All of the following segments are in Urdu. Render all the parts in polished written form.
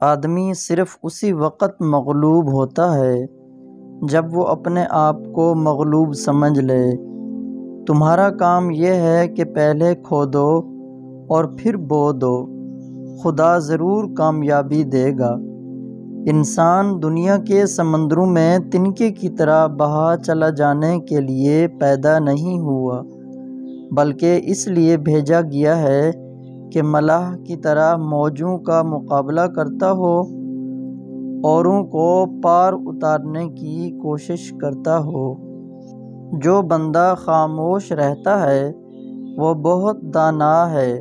آدمی صرف اسی وقت مغلوب ہوتا ہے جب وہ اپنے آپ کو مغلوب سمجھ لے۔ تمہارا کام یہ ہے کہ پہلے کھودو اور پھر بو دو، خدا ضرور کامیابی دے گا۔ انسان دنیا کے سمندروں میں تنکے کی طرح بہا چلا جانے کے لیے پیدا نہیں ہوا، بلکہ اس لیے بھیجا گیا ہے کہ ملاح کی طرح موجوں کا مقابلہ کرتا ہو، اوروں کو پار اتارنے کی کوشش کرتا ہو۔ جو بندہ خاموش رہتا ہے وہ بہت دانا ہے،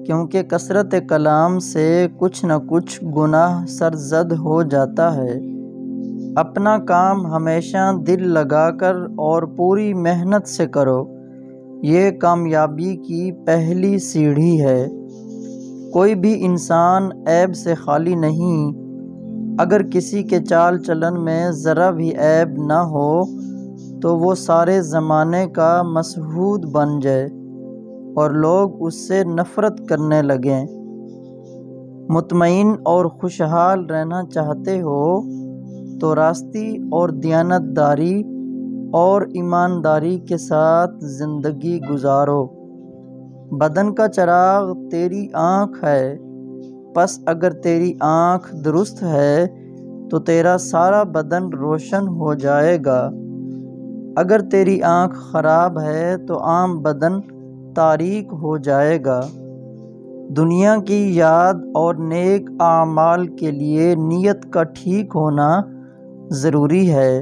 کیونکہ کثرت کلام سے کچھ نہ کچھ گناہ سرزد ہو جاتا ہے۔ اپنا کام ہمیشہ دل لگا کر اور پوری محنت سے کرو، یہ کامیابی کی پہلی سیڑھی ہے۔ کوئی بھی انسان عیب سے خالی نہیں۔ اگر کسی کے چال چلن میں ذرا بھی عیب نہ ہو تو وہ سارے زمانے کا مشہود بن جائے اور لوگ اس سے نفرت کرنے لگیں۔ مطمئن اور خوشحال رہنا چاہتے ہو تو راستی اور دیانتداری اور ایمانداری کے ساتھ زندگی گزارو۔ بدن کا چراغ تیری آنکھ ہے، پس اگر تیری آنکھ درست ہے تو تیرا سارا بدن روشن ہو جائے گا۔ اگر تیری آنکھ خراب ہے تو عام بدن تاریک ہو جائے گا۔ دنیا کی یاد اور نیک اعمال کے لیے نیت کا ٹھیک ہونا ضروری ہے۔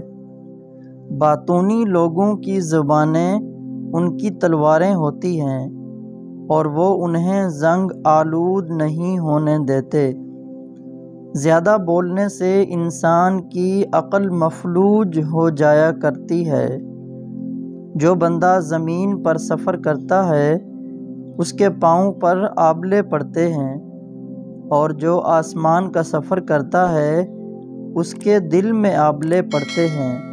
باطونی لوگوں کی زبانیں ان کی تلواریں ہوتی ہیں اور وہ انہیں زنگ آلود نہیں ہونے دیتے۔ زیادہ بولنے سے انسان کی عقل مفلوج ہو جایا کرتی ہے۔ جو بندہ زمین پر سفر کرتا ہے اس کے پاؤں پر آبلے پڑتے ہیں، اور جو آسمان کا سفر کرتا ہے اس کے دل میں آبلے پڑتے ہیں۔